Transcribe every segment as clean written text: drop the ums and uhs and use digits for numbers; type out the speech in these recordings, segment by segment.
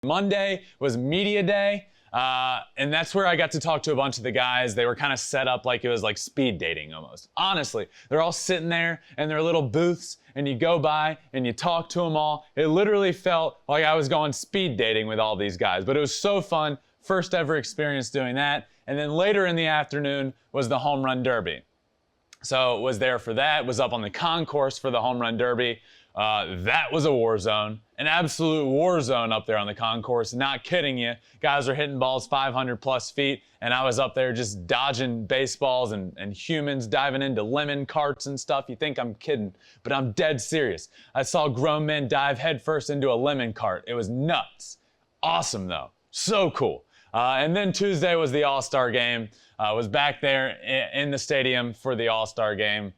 Monday was media day, and that's where I got to talk to a bunch of the guys. They were kind of set up like it was like speed dating almost. Honestly, they're all sitting there in their little booths, and you go by and you talk to them all. It literally felt like I was going speed dating with all these guys, but it was so fun. First ever experience doing that. And then later in the afternoon was the home run derby. So was there for that, was up on the concourse for the home run derby. That was a war zone, an absolute war zone up there on the concourse. Not kidding you. Guys are hitting balls 500 plus feet, and I was up there just dodging baseballs and humans diving into lemon carts and stuff. You think I'm kidding, but I'm dead serious. I saw grown men dive headfirst into a lemon cart. It was nuts. Awesome though. So cool. And then Tuesday was the All-Star game. I was back there in the stadium for the All-Star game.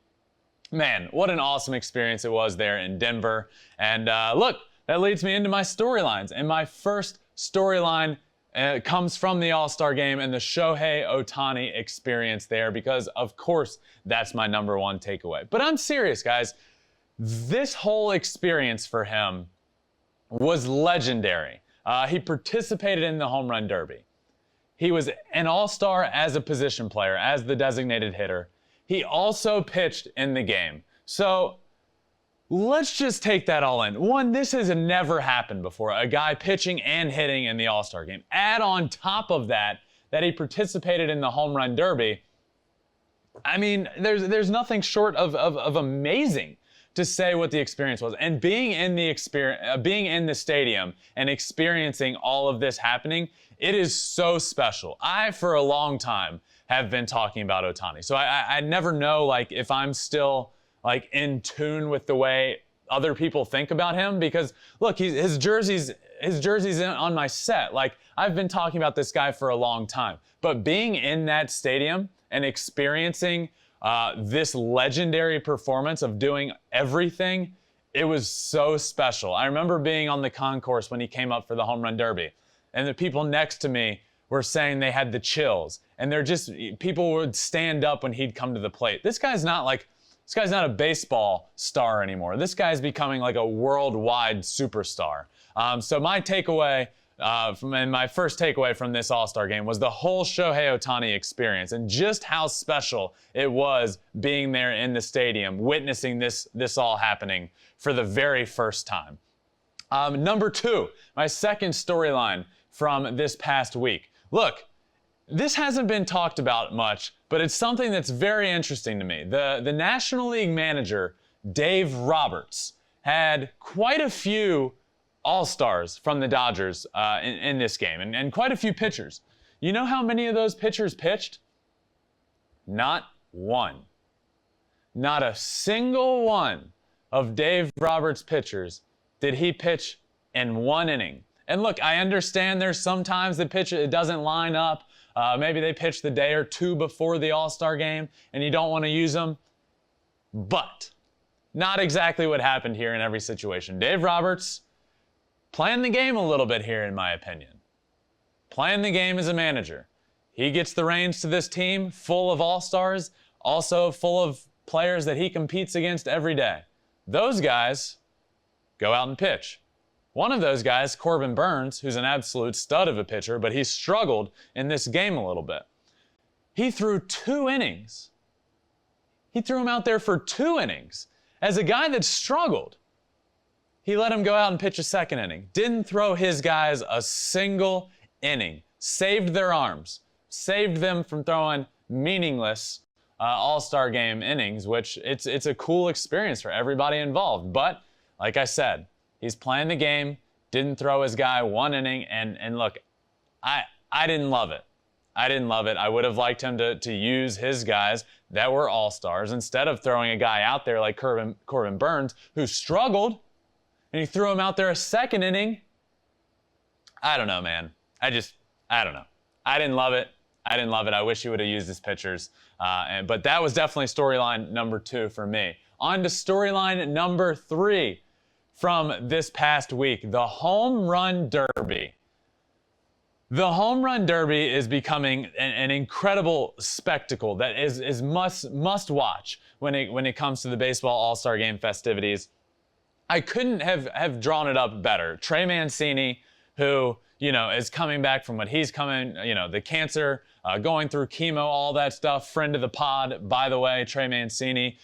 Man, what an awesome experience it was there in Denver. And look, that leads me into my storylines. And my first storyline comes from the All-Star game and the Shohei Ohtani experience there, because of course that's my number one takeaway. But I'm serious, guys. This whole experience for him was legendary. He participated in the home run derby. He was an all-star as a position player, as the designated hitter. He also pitched in the game. So let's just take that all in. One, this has never happened before, a guy pitching and hitting in the All-Star game. Add on top of that he participated in the home run derby. I mean, there's nothing short of amazing to say what the experience was. And being in the stadium and experiencing all of this happening, it is so special. I, for a long time, have been talking about Ohtani. So I never know, like, if I'm still like in tune with the way other people think about him, because look, his jersey's on my set. Like, I've been talking about this guy for a long time, but being in that stadium and experiencing this legendary performance of doing everything, it was so special. I remember being on the concourse when he came up for the home run derby, and the people next to me were saying they had the chills, and people would stand up when he'd come to the plate. This guy's not a baseball star anymore. This guy's becoming like a worldwide superstar. So my takeaway, my first takeaway from this All-Star game was the whole Shohei Ohtani experience and just how special it was being there in the stadium, witnessing this all happening for the very first time. Number two, my second storyline from this past week. Look, this hasn't been talked about much, but it's something that's very interesting to me. The National League manager, Dave Roberts, had quite a few all-stars from the Dodgers in this game, and quite a few pitchers. You know how many of those pitchers pitched? Not one. Not a single one of Dave Roberts' pitchers did he pitch in one inning. And look, I understand there's sometimes the pitch, it doesn't line up. Maybe they pitched the day or two before the All-Star game and you don't want to use them. But not exactly what happened here in every situation. Dave Roberts planned the game a little bit here, in my opinion. Planned the game as a manager. He gets the reins to this team full of all-stars, also full of players that he competes against every day. Those guys go out and pitch. One of those guys, Corbin Burnes, who's an absolute stud of a pitcher, but he struggled in this game a little bit. He threw 2 innings. He threw him out there for 2 innings. As a guy that struggled, he let him go out and pitch a second inning. Didn't throw his guys a single inning. Saved their arms. Saved them from throwing meaningless All-Star game innings, which it's a cool experience for everybody involved. But, like I said, he's playing the game, didn't throw his guy 1 inning, and look, I didn't love it. I didn't love it. I would have liked him to use his guys that were all-stars instead of throwing a guy out there like Corbin Burnes, who struggled, and he threw him out there a second inning. I don't know, man. I don't know. I didn't love it. I didn't love it. I wish he would have used his pitchers. But that was definitely storyline number 2 for me. On to storyline number 3 from this past week, the Home Run Derby. The Home Run Derby is becoming an incredible spectacle that is must watch when it comes to the baseball All-Star Game festivities. I couldn't have drawn it up better. Trey Mancini, who, is coming back from what he's coming, the cancer, going through chemo, all that stuff. Friend of the pod, by the way, Trey Mancini,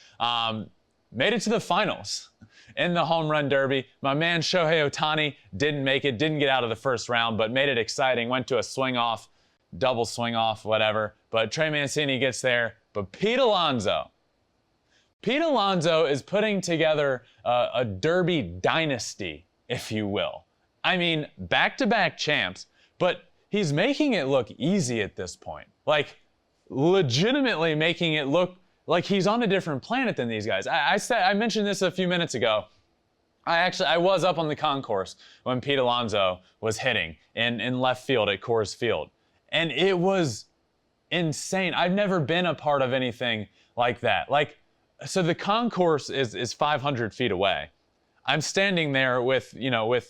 made it to the finals in the home run derby. My man Shohei Ohtani didn't make it, didn't get out of the first round, but made it exciting. Went to a swing off, double swing off, whatever. But Trey Mancini gets there. But Pete Alonso is putting together a derby dynasty, if you will. I mean, back-to-back champs, but he's making it look easy at this point. Like, legitimately making it look like he's on a different planet than these guys. I mentioned this a few minutes ago. I was up on the concourse when Pete Alonso was hitting in left field at Coors Field. And it was insane. I've never been a part of anything like that. So the concourse is 500 feet away. I'm standing there with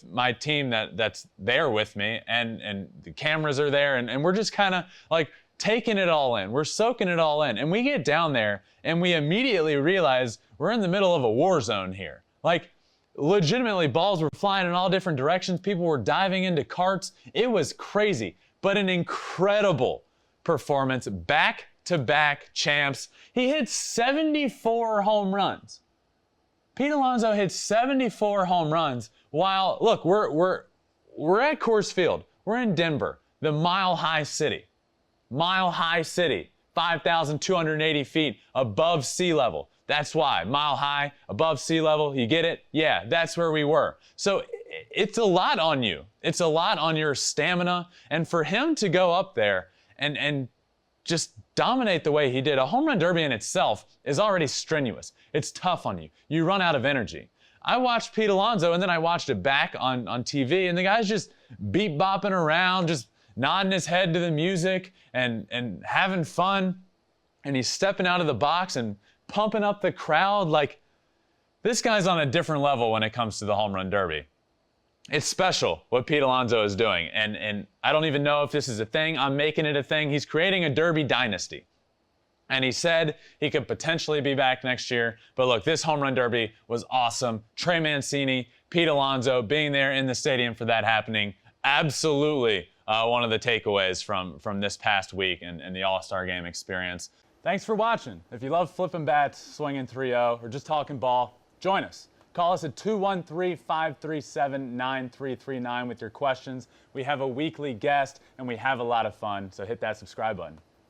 my team that's there with me, and the cameras are there, and we're just kind of like taking it all in. We're soaking it all in. And we get down there, and we immediately realize we're in the middle of a war zone here. Like, legitimately, balls were flying in all different directions. People were diving into carts. It was crazy, but an incredible performance. Back-to-back champs. He hit 74 home runs. Pete Alonso hit 74 home runs while, look, we're at Coors Field. We're in Denver, the Mile High City. Mile High City, 5,280 feet above sea level. That's why, mile high, above sea level, you get it? Yeah, that's where we were. So it's a lot on you. It's a lot on your stamina. And for him to go up there and just dominate the way he did, a home run derby in itself is already strenuous. It's tough on you. You run out of energy. I watched Pete Alonso, and then I watched it back on TV, and the guy's just beat bopping around, just nodding his head to the music and having fun. And he's stepping out of the box and pumping up the crowd. Like, this guy's on a different level when it comes to the home run derby. It's special what Pete Alonso is doing, and I don't even know if this is a thing. I'm making it a thing. He's creating a derby dynasty. And he said he could potentially be back next year. But look, this home run derby was awesome. Trey Mancini, Pete Alonso, being there in the stadium for that happening, absolutely one of the takeaways from this past week and the All-Star Game experience. Thanks for watching. If you love flipping bats, swinging 3-0, or just talking ball, join us. Call us at 213-537-9339 with your questions. We have a weekly guest, and we have a lot of fun, so hit that subscribe button.